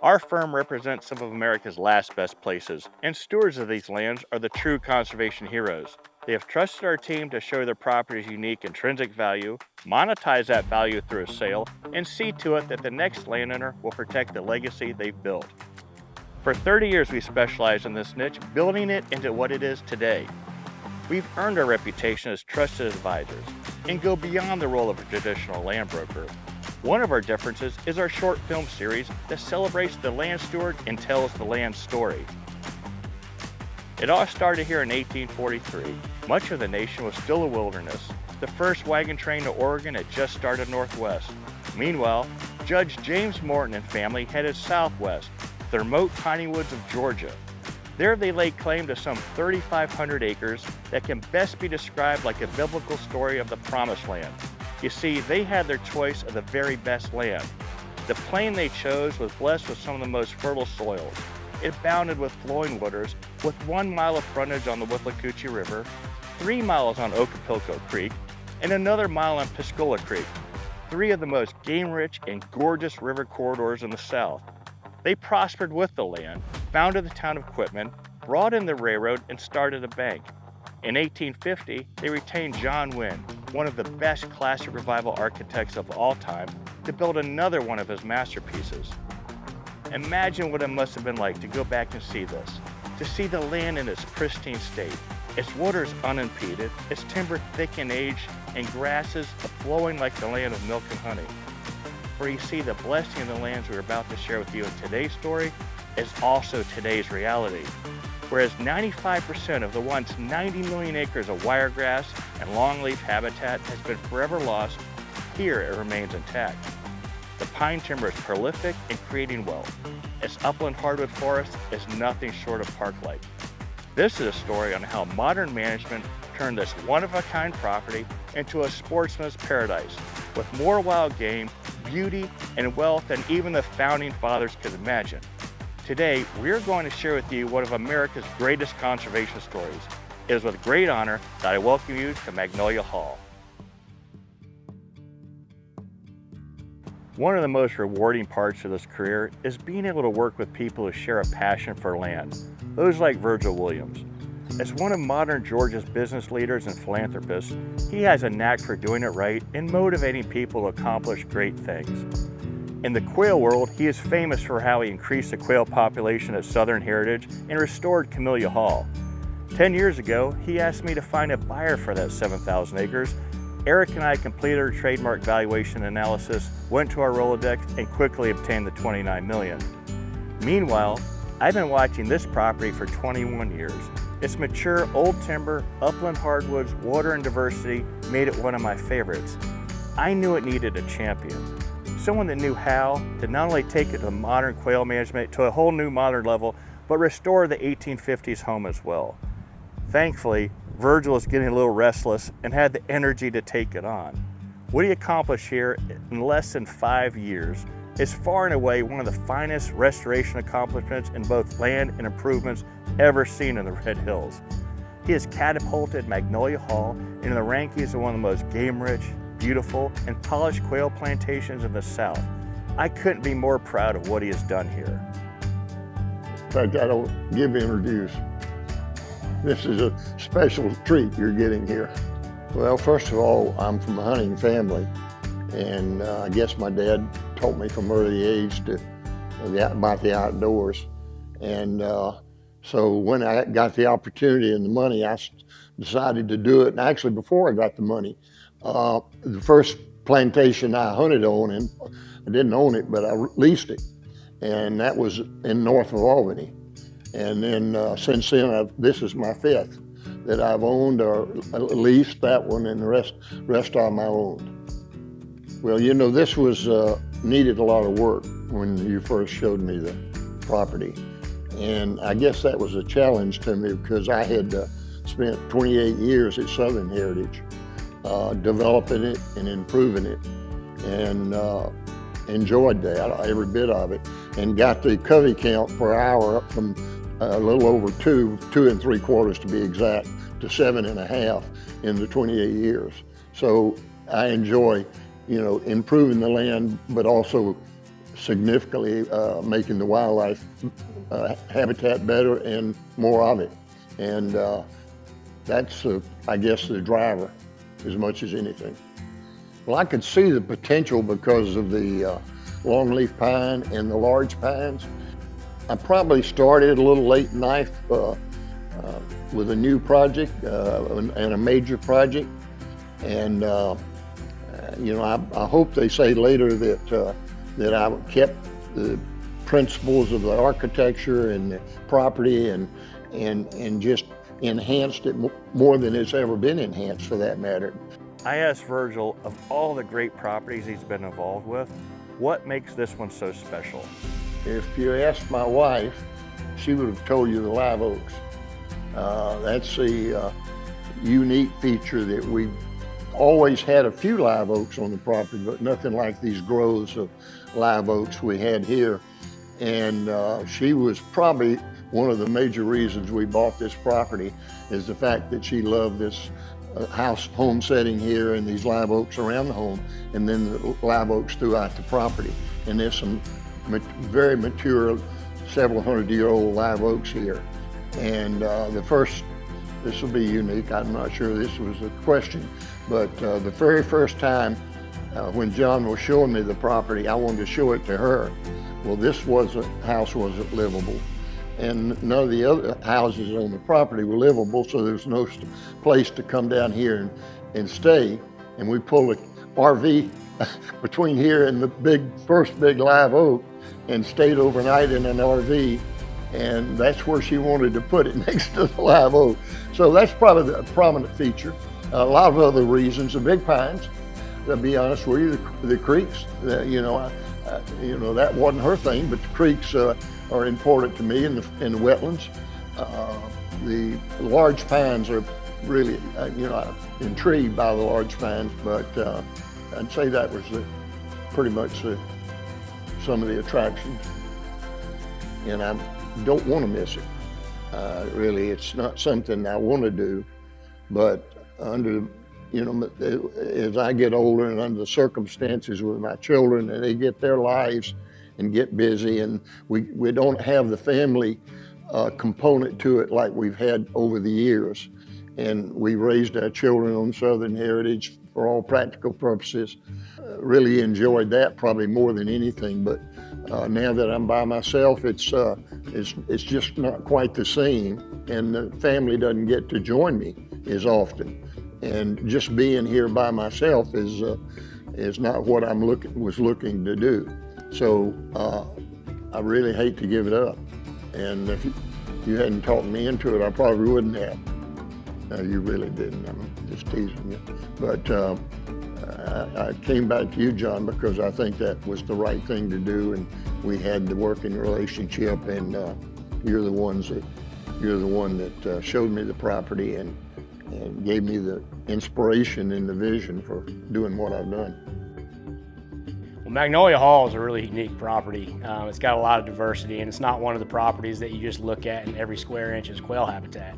Our firm represents some of America's last best places, and stewards of these lands are the true conservation heroes. They have trusted our team to show their property's unique intrinsic value, monetize that value through a sale, and see to it that the next landowner will protect the legacy they've built. For 30 years, we specialized in this niche, building it into what it is today. We've earned our reputation as trusted advisors and go beyond the role of a traditional land broker. One of our differences is our short film series that celebrates the land steward and tells the land story. It all started here in 1843. Much of the nation was still a wilderness. The first wagon train to Oregon had just started northwest. Meanwhile, Judge James Morton and family headed southwest, the remote piney woods of Georgia. There they laid claim to some 3,500 acres that can best be described like a biblical story of the Promised Land. You see, they had their choice of the very best land. The plain they chose was blessed with some of the most fertile soils. It abounded with flowing waters, with 1 mile of frontage on the Withlacoochee River, 3 miles on Okapilco Creek, and another mile on Piscola Creek, 3 of the most game-rich and gorgeous river corridors in the South. They prospered with the land, founded the town of Quitman, brought in the railroad, and started a bank. In 1850, they retained John Wynn, one of the best classic revival architects of all time, to build another one of his masterpieces. Imagine what it must have been like to go back and see this, to see the land in its pristine state, its waters unimpeded, its timber thick in age, and grasses flowing like the land of milk and honey. For you see, the blessing of the lands we're about to share with you in today's story is also today's reality. Whereas 95% of the once 90 million acres of wiregrass and longleaf habitat has been forever lost, here it remains intact. The pine timber is prolific in creating wealth. Its upland hardwood forest is nothing short of park-like. This is a story on how modern management turned this one-of-a-kind property into a sportsman's paradise, with more wild game, beauty, and wealth than even the founding fathers could imagine. Today, we're going to share with you one of America's greatest conservation stories. It is with great honor that I welcome you to Magnolia Hall. One of the most rewarding parts of this career is being able to work with people who share a passion for land, those like Virgil Williams. As one of modern Georgia's business leaders and philanthropists, he has a knack for doing it right and motivating people to accomplish great things. In the quail world, he is famous for how he increased the quail population at Southern Heritage and restored Magnolia Hall. 10 years ago, he asked me to find a buyer for that 7,000 acres. Eric and I completed our trademark valuation analysis, went to our Rolodex, and quickly obtained the $29 million. Meanwhile, I've been watching this property for 21 years. Its mature old timber, upland hardwoods, water, and diversity made it one of my favorites. I knew it needed a champion. Someone that knew how to not only take it to modern quail management to a whole new modern level, but restore the 1850s home as well. Thankfully, Virgil is getting a little restless and had the energy to take it on. What he accomplished here in less than 5 years is far and away one of the finest restoration accomplishments in both land and improvements ever seen in the Red Hills. He has catapulted Magnolia Hall into the rankings of one of the most game-rich, beautiful, and polished quail plantations in the South. I couldn't be more proud of what he has done here. In fact, I don't give introduce. This is a special treat you're getting here. Well, first of all, I'm from a hunting family, and I guess my dad taught me from early age about the outdoors. And so when I got the opportunity and the money, I decided to do it. And actually, before I got the money, the first plantation I hunted on, and I didn't own it, but I leased it, and that was in north of Albany. And then since then, this is my 5th that I've owned or leased, that one, and the rest of them I owned. Well, you know, this was needed a lot of work when you first showed me the property, and I guess that was a challenge to me because I had spent 28 years at Southern Heritage developing it and improving it, and enjoyed that, every bit of it, and got the covey count per hour up from a little over 2 3/4 to be exact, to 7.5 in the 28 years. So I enjoy, you know, improving the land, but also significantly making the wildlife habitat better and more of it. And that's, I guess, the driver as much as anything. Well, I could see the potential because of the longleaf pine and the large pines. I probably started a little late in life with a new project and a major project. And you know, I hope they say later that I kept the principles of the architecture and the property and just enhanced it more than it's ever been enhanced, for that matter. I asked Virgil, of all the great properties he's been involved with, what makes this one so special? If you asked my wife, she would have told you the live oaks. That's a unique feature that we've always had a few live oaks on the property, but nothing like these groves of live oaks we had here. And she was probably one of the major reasons we bought this property, is the fact that she loved this home setting here and these live oaks around the home, and then the live oaks throughout the property. And there's some very mature, several hundred-year-old live oaks here. And this will be unique, I'm not sure this was a question, but the very first time when John was showing me the property, I wanted to show it to her. Well, this house wasn't livable, and none of the other houses on the property were livable, so there's no place to come down here and stay. And we pulled an RV between here and the first big live oak and stayed overnight in an RV, and that's where she wanted to put it, next to the live oak. So that's probably the prominent feature. A lot of other reasons, the big pines, to be honest with you, the creeks, you know, that wasn't her thing, but the creeks are important to me, in the wetlands. The large pines are really, you know, I'm intrigued by the large pines, but I'd say that was pretty much some of the attractions. And I don't want to miss it. Really, it's not something I want to do, but you know, as I get older and under the circumstances with my children, and they get their lives and get busy, and we don't have the family component to it like we've had over the years. And we raised our children on Southern heritage for all practical purposes. Really enjoyed that probably more than anything, but now that I'm by myself, it's just not quite the same, and the family doesn't get to join me as often. And just being here by myself is not what I was looking to do. So I really hate to give it up. And if you hadn't talked me into it, I probably wouldn't have. No, you really didn't. I'm just teasing you. But I came back to you, John, because I think that was the right thing to do, and we had the working relationship, and you're the one that showed me the property and gave me the inspiration and the vision for doing what I've done. Well, Magnolia Hall is a really unique property. It's got a lot of diversity, and it's not one of the properties that you just look at and every square inch is quail habitat.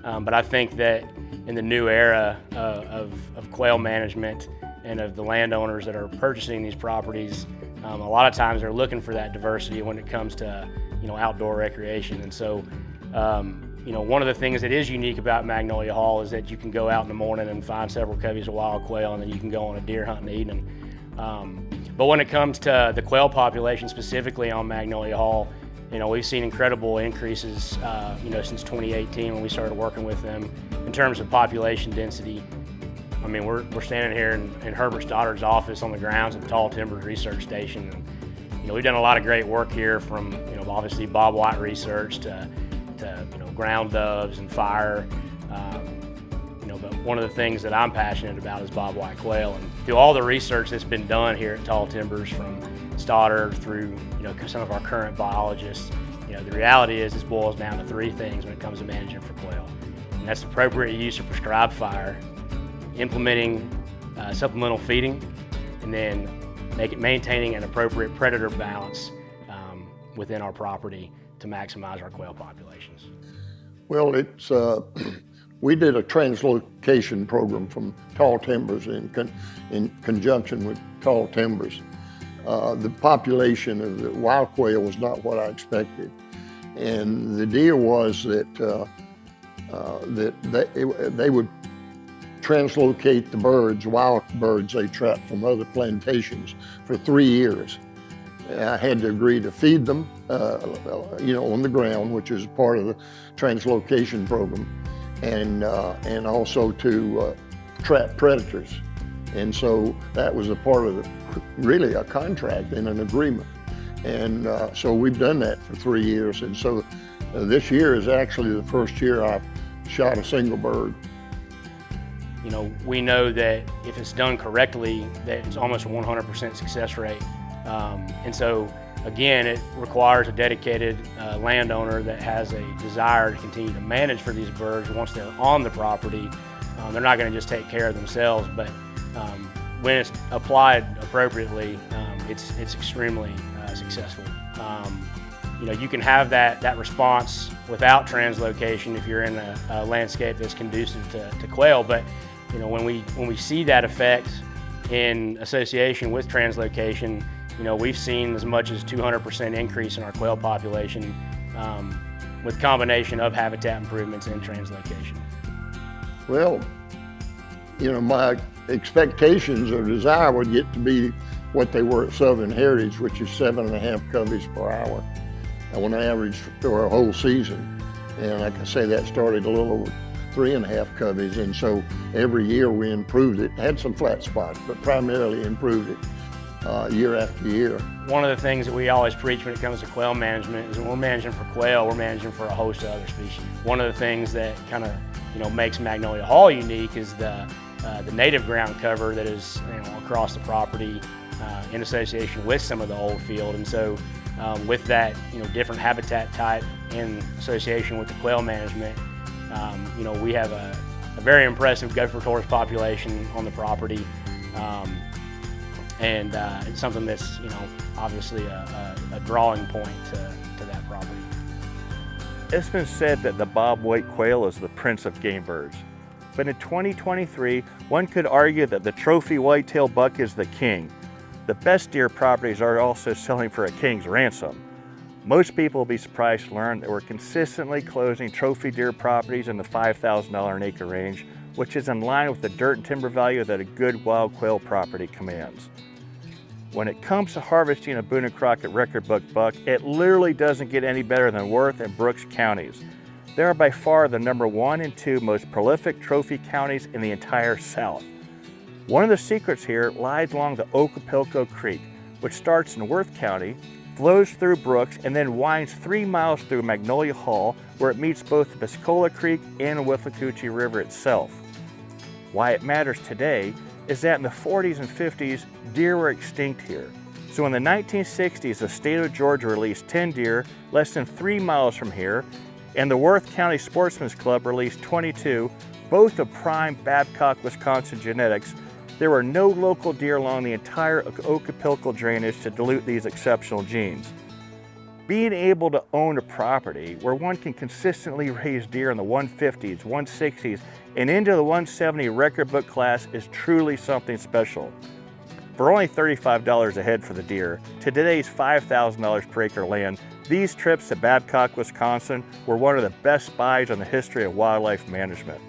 But I think that in the new era of quail management and of the landowners that are purchasing these properties, a lot of times they're looking for that diversity when it comes to, you know, outdoor recreation. And so, you know, one of the things that is unique about Magnolia Hall is that you can go out in the morning and find several coveys of wild quail, and then you can go on a deer hunt in the evening. But when it comes to the quail population specifically on Magnolia Hall, you know, we've seen incredible increases, you know, since 2018 when we started working with them in terms of population density. I mean, we're standing here in Herbert Stoddard's office on the grounds of the Tall Timbers Research Station. And, you know, we've done a lot of great work here, from, you know, obviously Bob White research to you know, ground doves and fire. You know, but one of the things that I'm passionate about is Bob White quail. And through all the research that's been done here at Tall Timbers, from Stoddard through, you know, some of our current biologists, you know, the reality is this boils down to three things when it comes to managing for quail. And that's appropriate use of prescribed fire, implementing supplemental feeding, and then maintaining an appropriate predator balance within our property to maximize our quail populations. Well, we did a translocation program from Tall Timbers in conjunction with Tall Timbers. the population of the wild quail was not what I expected. And the deal was that, they would translocate the birds, wild birds they trapped from other plantations for 3 years. I had to agree to feed them, on the ground, which is part of the translocation program, and also to trap predators. And so that was a part of really a contract and an agreement. And so we've done that for 3 years. And so this year is actually the first year I've shot a single bird. We know that if it's done correctly, that it's almost a 100% success rate. And so, again, it requires a dedicated landowner that has a desire to continue to manage for these birds once they're on the property. They're not going to just take care of themselves, but when it's applied appropriately, it's extremely successful. You can have that response without translocation if you're in a landscape that's conducive to quail, but when we see that effect in association with translocation, we've seen as much as 200% increase in our quail population with combination of habitat improvements and translocation. Well, my expectations or desire would get to be what they were at Southern Heritage, which is 7.5 coveys per hour on average for a whole season. And like I say, that started a little over 3.5 coveys, and so every year we improved it. Had some flat spots, but primarily improved it year after year. One of the things that we always preach when it comes to quail management is when we're managing for quail, we're managing for a host of other species. One of the things that kind of makes Magnolia Hall unique is the native ground cover that is across the property in association with some of the old field. And so with that different habitat type in association with the quail management, we have a very impressive gopher tortoise population on the property, and it's something that's obviously a drawing point to that property. It's been said that the bobwhite quail is the prince of game birds. But in 2023, one could argue that the trophy whitetail buck is the king. The best deer properties are also selling for a king's ransom. Most people will be surprised to learn that we're consistently closing trophy deer properties in the $5,000 an acre range, which is in line with the dirt and timber value that a good wild quail property commands. When it comes to harvesting a Boone and Crockett record book buck, it literally doesn't get any better than Worth and Brooks counties. They are by far the #1 and 2 most prolific trophy counties in the entire South. One of the secrets here lies along the Okapilco Creek, which starts in Worth County, flows through Brooks, and then winds 3 miles through Magnolia Hall, where it meets both the Piscola Creek and Withlacoochee River itself. Why it matters today is that in the 40s and 50s, deer were extinct here. So in the 1960s, the state of Georgia released 10 deer less than 3 miles from here, and the Worth County Sportsman's Club released 22, both of prime Babcock, Wisconsin genetics. There were no local deer along the entire Okapilco drainage to dilute these exceptional genes. Being able to own a property where one can consistently raise deer in the 150s, 160s, and into the 170 record book class is truly something special. For only $35 a head for the deer, to today's $5,000 per acre land, these trips to Babcock, Wisconsin were one of the best buys in the history of wildlife management.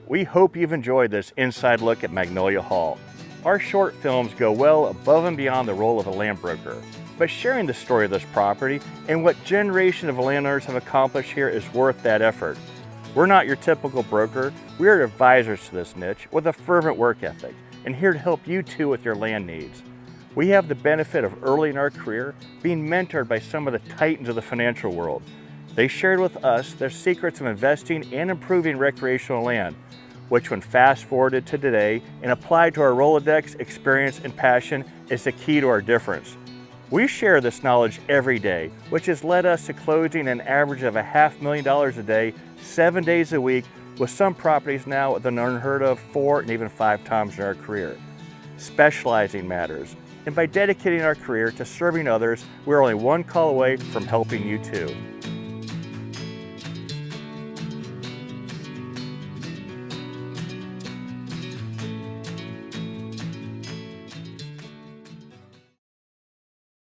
We hope you've enjoyed this inside look at Magnolia Hall. Our short films go well above and beyond the role of a land broker, but sharing the story of this property and what generation of landowners have accomplished here is worth that effort. We're not your typical broker, we are advisors to this niche with a fervent work ethic and here to help you too with your land needs. We have the benefit of early in our career being mentored by some of the titans of the financial world. They shared with us their secrets of investing and improving recreational land, which when fast forwarded to today and applied to our Rolodex experience and passion is the key to our difference. We share this knowledge every day, which has led us to closing an average of $500,000 a day, 7 days a week, with some properties now with an unheard of 4 and even 5 times in our career. Specializing matters, and by dedicating our career to serving others, we're only one call away from helping you too.